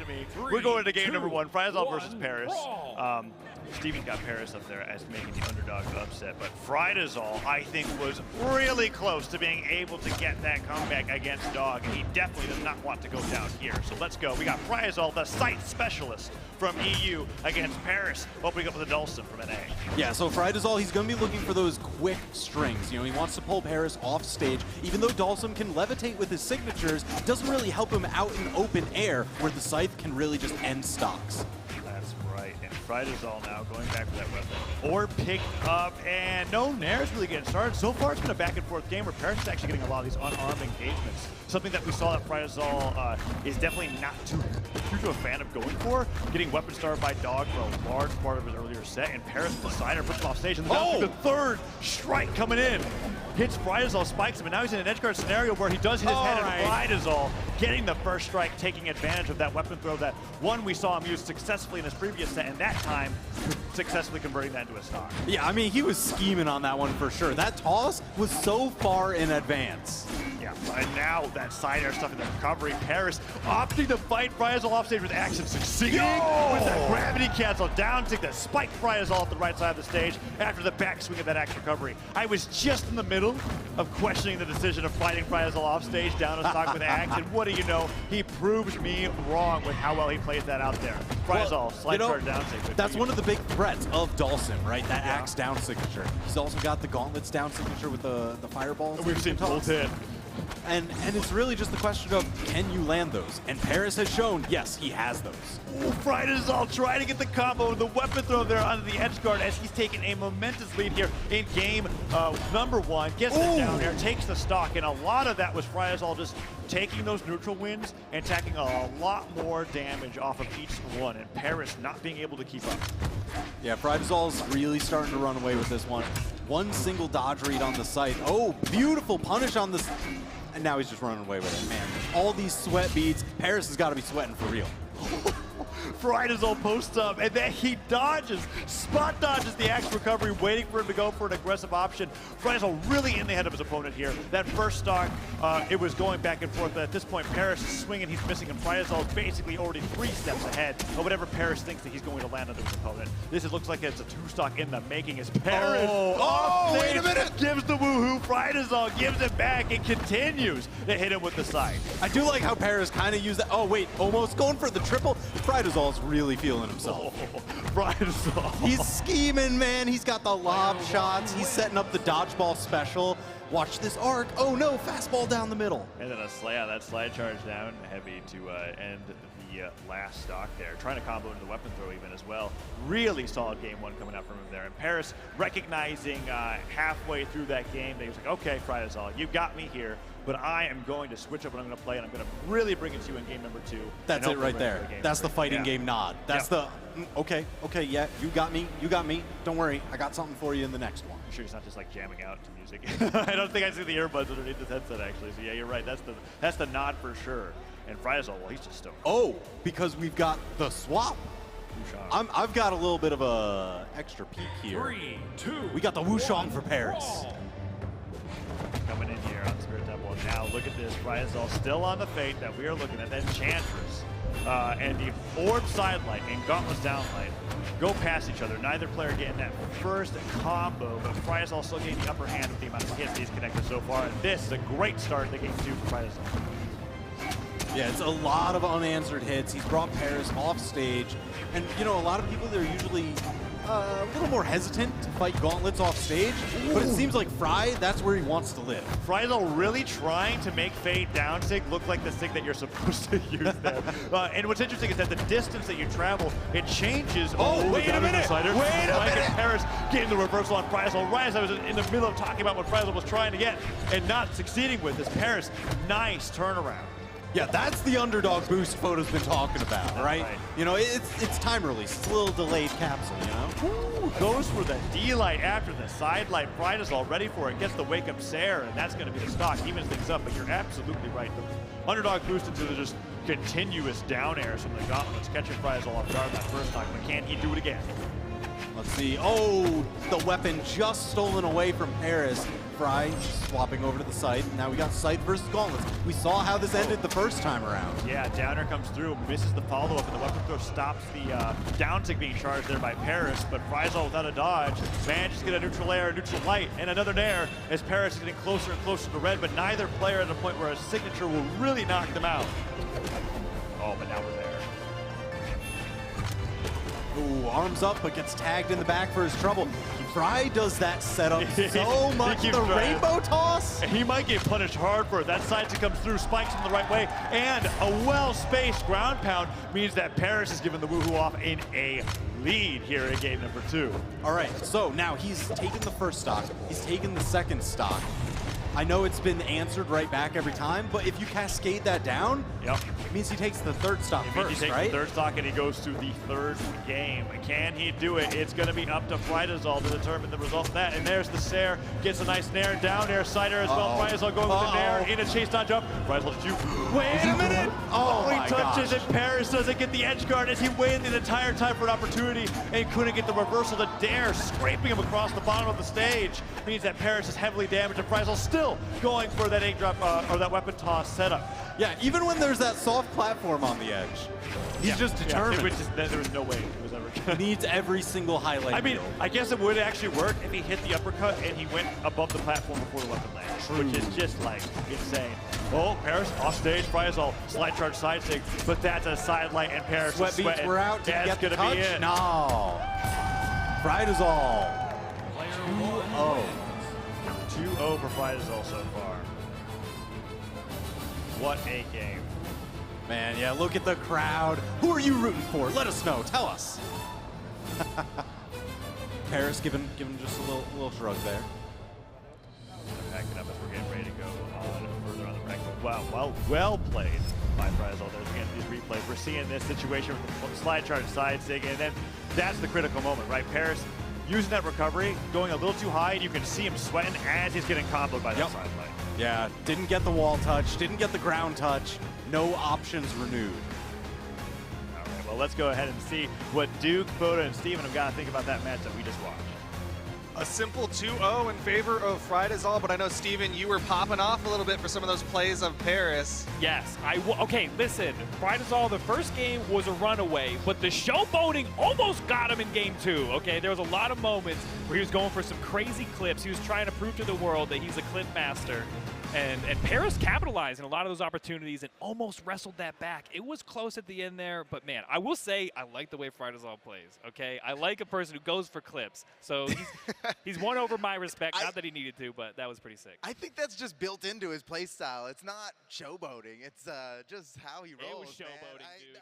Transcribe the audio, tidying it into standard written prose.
to me. We're going into game number 1, FryDasOle versus Paris. Steven got Paris up there as making the underdog upset, but FryDasOle, I think, was really close to being able to get that comeback against Dog, and he definitely does not want to go down here. So let's go. We got FryDasOle, the site specialist from EU, against Paris, opening up with a Dulcim from NA. Yeah, so FryDasOle, he's going to be looking for those quick strings. You know, he wants to pull Paris off stage. Even though Dulcim can levitate with his signatures, it doesn't really help him out in open air, where the Scythe can really just end stocks. That's right, and FryDasOle now going back for that weapon. Or picked up, and no Nair's really getting started. So far, it's been a back and forth game where Paris is actually getting a lot of these unarmed engagements. Something that we saw that FryDasOle is definitely not too huge of a fan of going for. Getting weapon started by Dog for a large part of his earlier set, and Paris decider puts him off stage, and the third strike coming in. Hits FryDasOle, spikes him, and now he's in an edgeguard scenario where he does hit his head at FryDasOle, getting the first strike, taking advantage of that weapon throw that one we saw him use successfully in his previous set, and that time successfully converting that into a stock. Yeah, I mean, he was scheming on that one for sure. That toss was so far in advance. Yeah, and now that side air stuff in the recovery. Paris opting to fight FryDasOle offstage with action, succeeding with that gravity cancel down tick that spiked FryDasOle at the right side of the stage after the backswing of that axe recovery. I was just in the middle of questioning the decision of fighting FryDasOle offstage down a stock with axe, and what do you know? He proves me wrong with how well he plays that out there. FryDasOle, slide charge down tick. That's one of the big threats of Dulcim, right? That axe down signature. He's also got the gauntlets down signature with the fireballs. We've seen both hit. And it's really just the question of, can you land those? And Paris has shown, yes, he has those. Ooh, FryDasOle trying to get the combo with the weapon throw there onto the edge guard as he's taking a momentous lead here in game number 1. Gets it down there, takes the stock, and a lot of that was FryDasOle just taking those neutral wins and tacking a lot more damage off of each one, and Paris not being able to keep up. Yeah, FryDasOle's really starting to run away with this one. One single dodge read on the Scythe. Oh, beautiful punish on this. And now he's just running away with it, man. All these sweat beads, Paris has got to be sweating for real. FryDasOle posts up, and then he dodges, spot dodges the axe recovery, waiting for him to go for an aggressive option. FryDasOle really in the head of his opponent here. That first stock, it was going back and forth, but at this point, Paris is swinging, he's missing, and FryDasOle is basically already 3 steps ahead of whatever Paris thinks that he's going to land on his opponent. This looks like it's a 2-stock in the making as Paris wait a minute! Gives the woohoo, FryDasOle gives it back and continues to hit him with the side. I do like how Paris kind of used that. Oh, wait, almost going for the triple. FryDasOle's really feeling himself. FryDasOle. He's scheming, man. He's got the lob shots. He's setting up the dodgeball special. Watch this arc. Oh no, fastball down the middle. And then that slide charge down heavy to end the last stock there. Trying to combo into the weapon throw even as well. Really solid game 1 coming out from him there. And Paris recognizing halfway through that game, that he was like, okay, FryDasOle, you got me here, but I am going to switch up what I'm going to play, and I'm going to really bring it to you in game number 2. That's it right there. That's the fighting game nod. That's the, okay, yeah, you got me. Don't worry, I got something for you in the next one. I'm sure he's not just like jamming out to music. I don't think I see the earbuds underneath his headset actually. So yeah, you're right. That's the nod for sure. And FryDasOle, well, he's just stoked. Oh, because we've got the swap. I've got a little bit of a extra peek here. 3, 2, we got the Wushong for Paris. Coming in here on Spirit Temple, and now look at this. FryDasOle still on the fate that we are looking at. That Enchantress and the Orb Sidelight and Gauntless Downlight go past each other. Neither player getting that first combo, but FryDasOle still getting the upper hand with the amount of hits he's connected so far. And this is a great start to game 2 for FryDasOle. Yeah, it's a lot of unanswered hits. He's brought Paris off stage. And, you know, a lot of people, they're usually a little more hesitant to fight gauntlets off stage. But it seems like Fry, that's where he wants to live. FryDasOle really trying to make Fade down sig look like the sig that you're supposed to use there. And what's interesting is that the distance that you travel, it changes. Oh, wait a minute! Wait a minute! Paris getting the reversal on FryDasOle. I was in the middle of talking about what FryDasOle was trying to get and not succeeding with this. Paris, nice turnaround. Yeah, that's the underdog boost Photo's been talking about, right? You know, it's time release. It's a little delayed capsule, you know? Ooh, goes for the D-light after the side light. FryDasOle ready for it. Gets the wake up Sair, and that's going to be the stock. Evens things up, but you're absolutely right. The underdog boost into the just continuous down airs from the gauntlets, catching FryDasOle off guard that first time. But can he do it again? Let's see. Oh, the weapon just stolen away from Paris. Fry swapping over to the Scythe. Now we got Scythe versus Gauntlets. We saw how this ended the first time around. Yeah, Downer comes through, misses the follow-up, and the weapon throw stops the down tick being charged there by Paris, but FryDasOle without a dodge manages to get a neutral air, neutral light, and another nair as Paris is getting closer and closer to red, but neither player at a point where a signature will really knock them out. Oh, but now we're there. Ooh, arms up, but gets tagged in the back for his trouble. Fry does that setup so much. The rainbow toss. He might get punished hard for it. That side comes through, spikes him the right way, and a well-spaced ground pound means that Paris is giving the woohoo off in a lead here in game number 2. All right, so now he's taken the first stock. He's taken the second stock. I know it's been answered right back every time, but if you cascade that down, it means he takes the third stock first, he takes the third stock and he goes to the third game. Can he do it? It's going to be up to FryDasOle to determine the result of that. And there's the Sair, gets a nice nair, down air, cider as well. FryDasOle going with the nair in a chase down jump. FryDasOle just wait a minute! He touches it. Paris doesn't get the edge guard as he waited the entire time for an opportunity and couldn't get the reversal. The dare scraping him across the bottom of the stage means that Paris is heavily damaged and FryDasOle still going for that egg drop or that weapon toss setup. Yeah, even when there's that soft platform on the edge, he's just determined. There was no way it was ever good. Needs every single highlight I mean, reel. I guess it would actually work if he hit the uppercut and he went above the platform before the weapon landed, which is just like insane. Oh, Paris off stage, FryDasOle slide charge side stick, but that's a side light and Paris Sweat is beats sweating. were out. Did That's get the gonna touch? be it. No. FryDasOle. 2-0. 2-0 for FryDasOle so far. What a game. Man, yeah, look at the crowd. Who are you rooting for? Let us know. Tell us. Paris giving just a little shrug there. Backing up as we're getting ready to go on further on the bracket. Wow, well played by FryDasOle. There's again these replays. We're seeing this situation with the slide charge side stick, and then that's the critical moment, right? Paris using that recovery, going a little too high, and you can see him sweating as he's getting comboed by that side light. Yeah, didn't get the wall touch, didn't get the ground touch. No options renewed. All right, well, let's go ahead and see what Duke, Boda, and Steven have got to think about that match that we just watched. A simple 2-0 in favor of FryDasOle, but I know, Steven, you were popping off a little bit for some of those plays of Paris. Yes, okay, listen, FryDasOle, the first game was a runaway, but the showboating almost got him in game 2, okay? There was a lot of moments where he was going for some crazy clips. He was trying to prove to the world that he's a clip master. And Paris capitalized on a lot of those opportunities and almost wrestled that back. It was close at the end there, but man, I will say I like the way FryDasOle plays, okay? I like a person who goes for clips. So he's won over my respect, not that he needed to, but that was pretty sick. I think that's just built into his play style. It's not showboating. It's just how he rolls. It was showboating, dude.